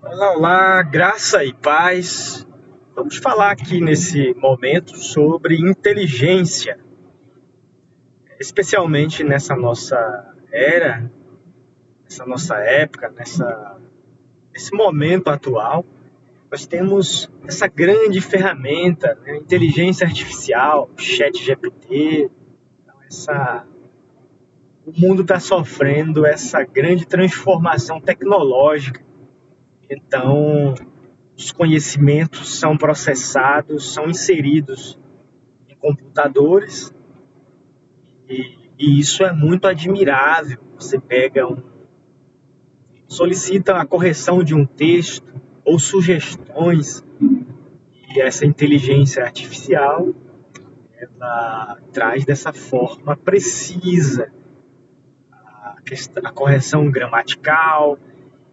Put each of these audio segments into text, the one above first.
Olá, olá, graça e paz. Vamos falar aqui nesse momento sobre inteligência, especialmente nessa nossa era, nessa nossa época, nesse momento atual. Nós temos essa grande ferramenta, né, inteligência artificial, ChatGPT. Então, o mundo está sofrendo essa grande transformação tecnológica. Então, os conhecimentos são processados, são inseridos em computadores e isso é muito admirável. Você solicita a correção de um texto ou sugestões e essa inteligência artificial ela traz dessa forma precisa a correção gramatical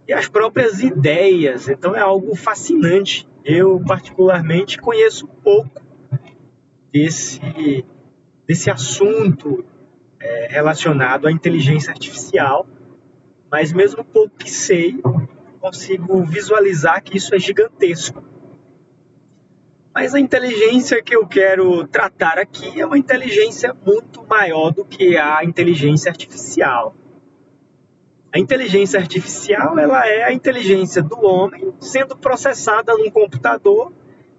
e as próprias ideias. Então é algo fascinante. Eu particularmente conheço pouco desse desse assunto relacionado à inteligência artificial, mas mesmo pouco que sei, consigo visualizar que isso é gigantesco. Mas a inteligência que eu quero tratar aqui é uma inteligência muito maior do que a inteligência artificial. A inteligência artificial ela é a inteligência do homem sendo processada num computador,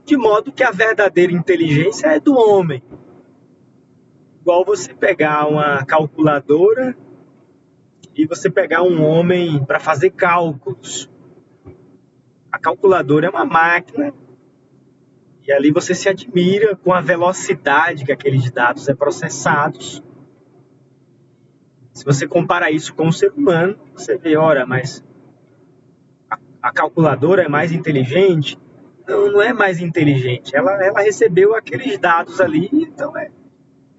de modo que a verdadeira inteligência é do homem. Igual você pegar uma calculadora e você pegar um homem para fazer cálculos. A calculadora é uma máquina e ali você se admira com a velocidade que aqueles dados são processados. Se você compara isso com o ser humano, você vê, ora, mas a calculadora é mais inteligente? Não, não é mais inteligente. Ela recebeu aqueles dados ali, então é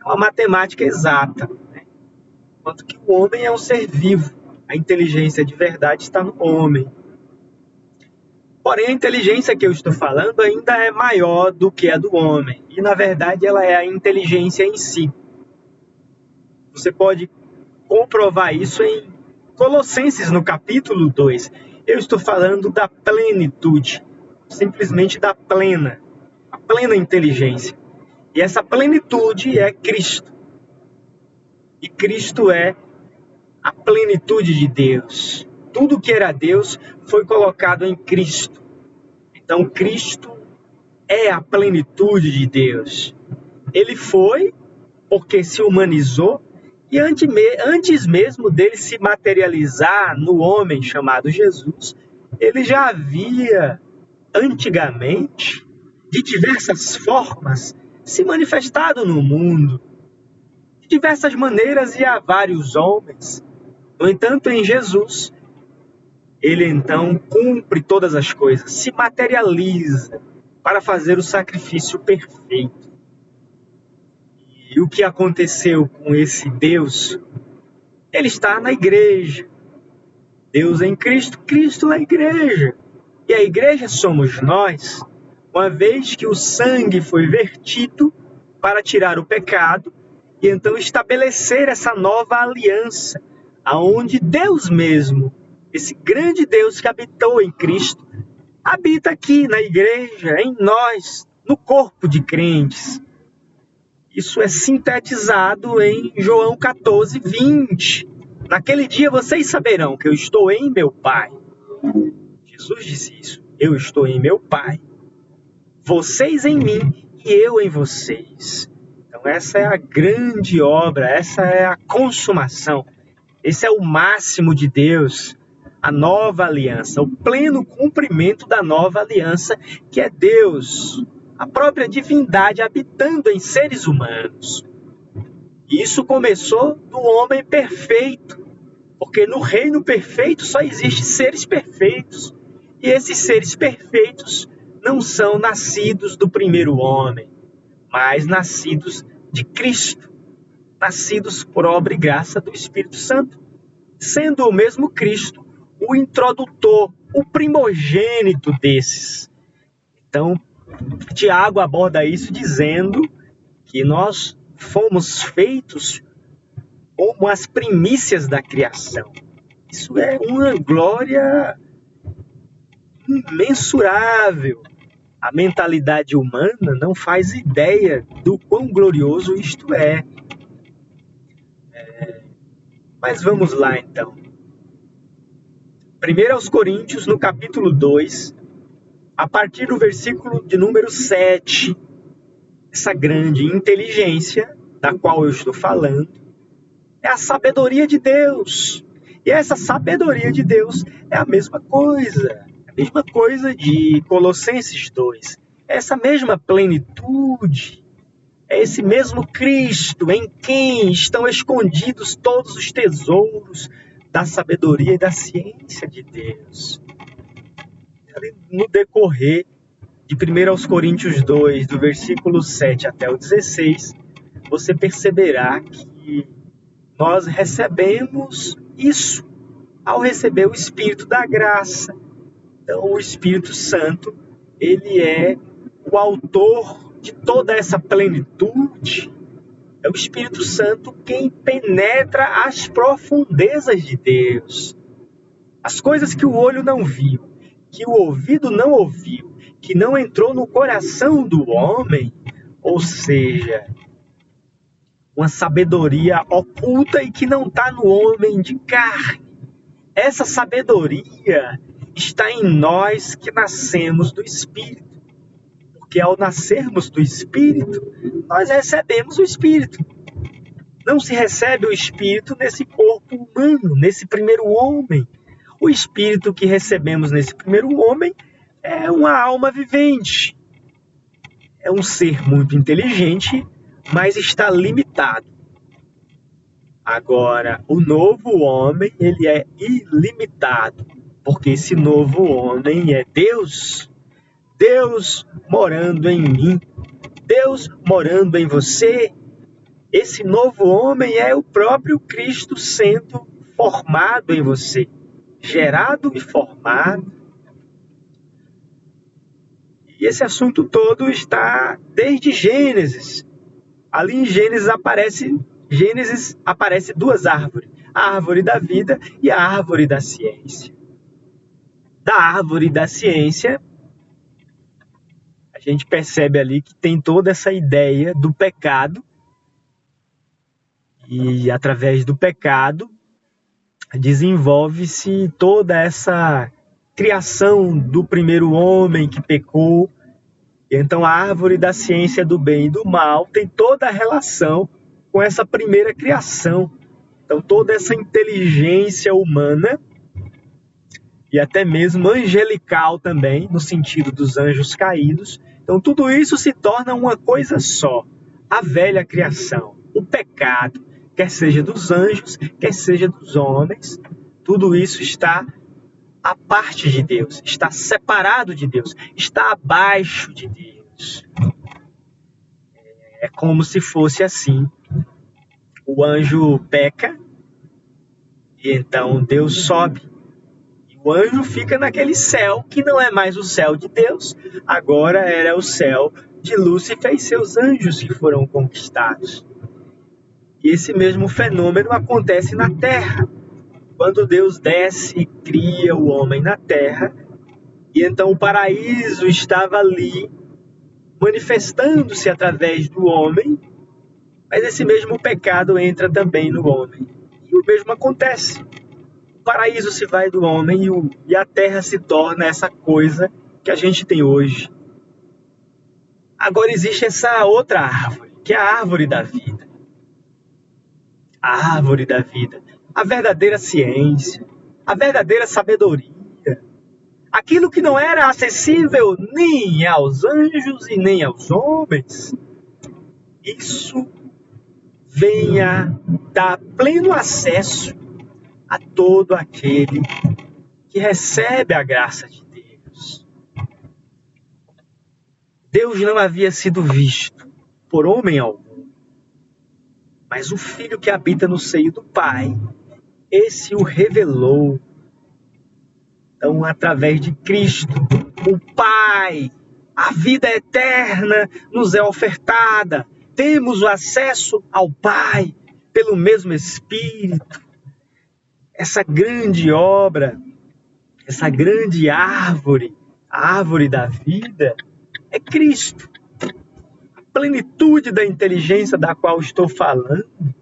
uma matemática exata. Enquanto que o homem é um ser vivo. A inteligência de verdade está no homem. Porém, a inteligência que eu estou falando ainda é maior do que a do homem. E, na verdade, ela é a inteligência em si. Você pode comprovar isso em Colossenses, no capítulo 2. Eu estou falando da plenitude, simplesmente da a plena inteligência. E essa plenitude é Cristo. E Cristo é a plenitude de Deus. Tudo que era Deus foi colocado em Cristo. Então, Cristo é a plenitude de Deus. Ele foi porque se humanizou e antes mesmo dele se materializar no homem chamado Jesus, ele já havia antigamente, de diversas formas, se manifestado no mundo. De diversas maneiras e a vários homens. No entanto, em Jesus, ele então cumpre todas as coisas, se materializa para fazer o sacrifício perfeito. E o que aconteceu com esse Deus? Ele está na igreja. Deus em Cristo, Cristo na igreja. E a igreja somos nós, uma vez que o sangue foi vertido para tirar o pecado e então estabelecer essa nova aliança, aonde Deus mesmo, esse grande Deus que habitou em Cristo, habita aqui na igreja, em nós, no corpo de crentes. Isso é sintetizado em João 14, 20. Naquele dia vocês saberão que eu estou em meu Pai. Jesus disse isso. Eu estou em meu Pai. Vocês em mim e eu em vocês. Então essa é a grande obra, essa é a consumação. Esse é o máximo de Deus, a nova aliança, o pleno cumprimento da nova aliança, que é Deus, a própria divindade habitando em seres humanos. E isso começou do homem perfeito, porque no reino perfeito só existem seres perfeitos. E esses seres perfeitos não são nascidos do primeiro homem, mas nascidos de Cristo, nascidos por obra e graça do Espírito Santo, sendo o mesmo Cristo o introdutor, o primogênito desses. Então, Tiago aborda isso dizendo que nós fomos feitos como as primícias da criação. Isso é uma glória imensurável. A mentalidade humana não faz ideia do quão glorioso isto é. Mas vamos lá então. 1 aos Coríntios, no capítulo 2, a partir do versículo de número 7, essa grande inteligência da qual eu estou falando é a sabedoria de Deus. E essa sabedoria de Deus é a mesma coisa de Colossenses 2. É essa mesma plenitude, é esse mesmo Cristo em quem estão escondidos todos os tesouros da sabedoria e da ciência de Deus. No decorrer de 1 aos Coríntios 2, do versículo 7 até o 16, você perceberá que nós recebemos isso ao receber o Espírito da graça. Então, o Espírito Santo, ele é o autor de toda essa plenitude. É o Espírito Santo quem penetra as profundezas de Deus. As coisas que o olho não viu, que o ouvido não ouviu, que não entrou no coração do homem, ou seja, uma sabedoria oculta e que não está no homem de carne. Essa sabedoria está em nós que nascemos do Espírito. Porque ao nascermos do Espírito, nós recebemos o Espírito. Não se recebe o Espírito nesse corpo humano, nesse primeiro homem. O Espírito que recebemos nesse primeiro homem é uma alma vivente. É um ser muito inteligente, mas está limitado. Agora, o novo homem, ele é ilimitado, porque esse novo homem é Deus. Deus morando em mim, Deus morando em você. Esse novo homem é o próprio Cristo sendo formado em você, gerado e formado. E esse assunto todo está desde Gênesis. Ali em Gênesis aparece duas árvores, a árvore da vida e a árvore da ciência. Da árvore da ciência, a gente percebe ali que tem toda essa ideia do pecado, e através do pecado desenvolve-se toda essa criação do primeiro homem que pecou. Então a árvore da ciência do bem e do mal tem toda a relação com essa primeira criação. Então toda essa inteligência humana e até mesmo angelical também, no sentido dos anjos caídos. Então tudo isso se torna uma coisa só, a velha criação, o pecado, quer seja dos anjos, quer seja dos homens, tudo isso está à parte de Deus, está separado de Deus, está abaixo de Deus. É como se fosse assim, o anjo peca, e então Deus sobe, e o anjo fica naquele céu, que não é mais o céu de Deus, agora era o céu de Lúcifer e seus anjos que foram conquistados. E esse mesmo fenômeno acontece na Terra. Quando Deus desce e cria o homem na Terra, e então o paraíso estava ali, manifestando-se através do homem, mas esse mesmo pecado entra também no homem. E o mesmo acontece. O paraíso se vai do homem e a Terra se torna essa coisa que a gente tem hoje. Agora existe essa outra árvore, que é a árvore da vida. A árvore da vida, a verdadeira ciência, a verdadeira sabedoria, aquilo que não era acessível nem aos anjos e nem aos homens, isso vem a dar pleno acesso a todo aquele que recebe a graça de Deus. Deus não havia sido visto por homem algum, mas o Filho que habita no seio do Pai, esse o revelou. Então, através de Cristo, o Pai, a vida eterna nos é ofertada. Temos o acesso ao Pai pelo mesmo Espírito. Essa grande obra, essa grande árvore A árvore da vida é Cristo. A plenitude da inteligência da qual estou falando.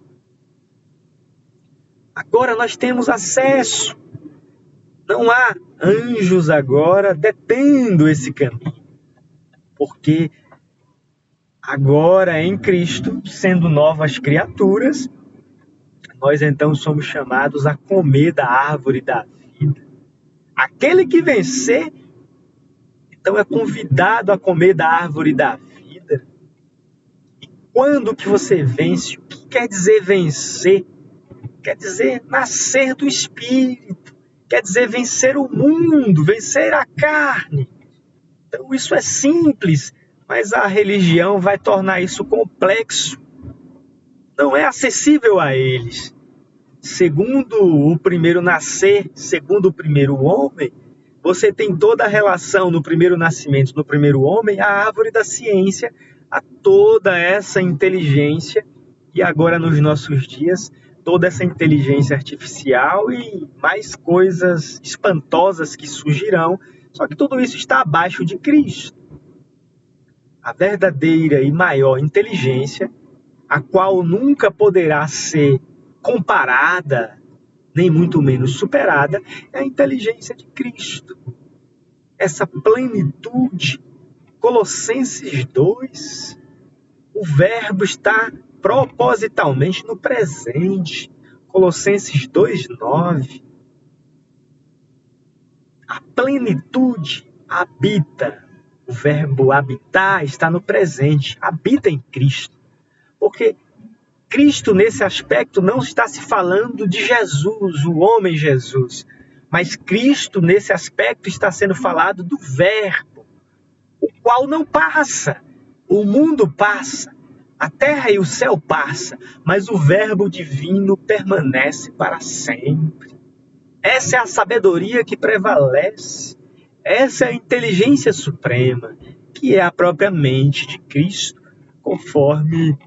Agora nós temos acesso. Não há anjos agora detendo esse caminho. Porque agora em Cristo, sendo novas criaturas, nós então somos chamados a comer da árvore da vida. Aquele que vencer, então é convidado a comer da árvore da vida. E quando que você vence? O que quer dizer vencer? Quer dizer nascer do Espírito. Quer dizer vencer o mundo, vencer a carne. Então isso é simples, mas a religião vai tornar isso complexo. Não é acessível a eles. Segundo o primeiro nascer, segundo o primeiro homem, você tem toda a relação no primeiro nascimento, no primeiro homem, a árvore da ciência, a toda essa inteligência, e agora nos nossos dias, toda essa inteligência artificial e mais coisas espantosas que surgirão, só que tudo isso está abaixo de Cristo. A verdadeira e maior inteligência, a qual nunca poderá ser comparada, nem muito menos superada, é a inteligência de Cristo. Essa plenitude, Colossenses 2, o verbo está propositalmente no presente. Colossenses 2:9. A plenitude habita, o verbo habitar está no presente, habita em Cristo. Porque Cristo, nesse aspecto, não está se falando de Jesus, o homem Jesus, mas Cristo, nesse aspecto, está sendo falado do Verbo, o qual não passa. O mundo passa, a terra e o céu passa, mas o Verbo divino permanece para sempre. Essa é a sabedoria que prevalece, essa é a inteligência suprema, que é a própria mente de Cristo, conforme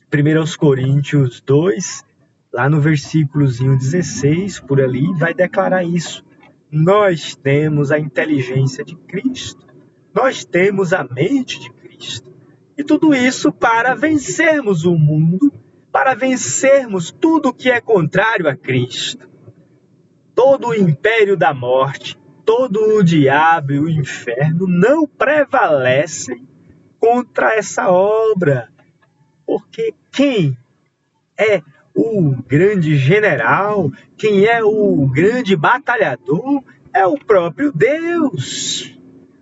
1 Coríntios 2, lá no versículozinho 16, por ali, vai declarar isso. Nós temos a inteligência de Cristo. Nós temos a mente de Cristo. E tudo isso para vencermos o mundo, para vencermos tudo que é contrário a Cristo. Todo o império da morte, todo o diabo e o inferno não prevalecem contra essa obra. Porque quem é o grande general, quem é o grande batalhador, é o próprio Deus.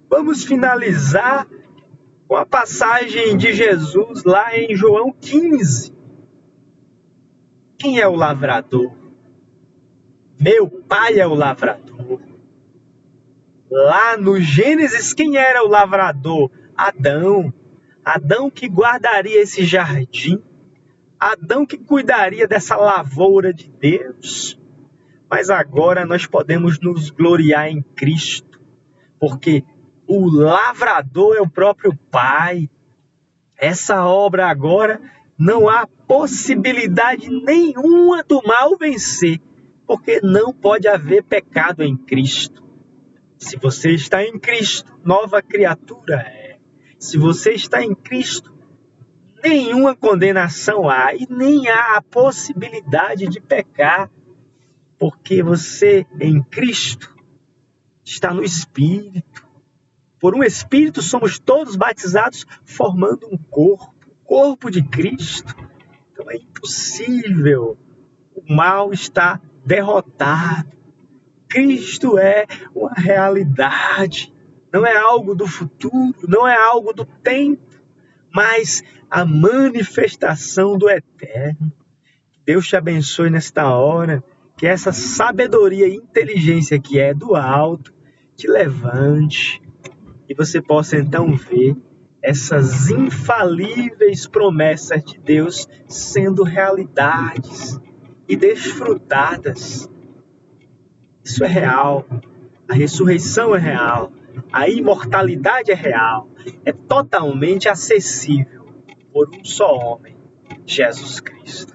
Vamos finalizar com a passagem de Jesus lá em João 15. Quem é o lavrador? Meu pai é o lavrador. Lá no Gênesis, quem era o lavrador? Adão. Adão que guardaria esse jardim, Adão que cuidaria dessa lavoura de Deus. Mas agora nós podemos nos gloriar em Cristo, porque o lavrador é o próprio Pai. Essa obra agora não há possibilidade nenhuma do mal vencer, porque não pode haver pecado em Cristo. Se você está em Cristo, nova criatura é. Se você está em Cristo, nenhuma condenação há e nem há a possibilidade de pecar, porque você em Cristo está no Espírito. Por um Espírito somos todos batizados formando um corpo, o corpo de Cristo. Então é impossível, o mal está derrotado. Cristo é uma realidade. Não é algo do futuro, não é algo do tempo, mas a manifestação do eterno. Deus te abençoe nesta hora, que essa sabedoria e inteligência que é do alto te levante e você possa então ver essas infalíveis promessas de Deus sendo realidades e desfrutadas. Isso é real, a ressurreição é real. A imortalidade é real, é totalmente acessível por um só homem, Jesus Cristo.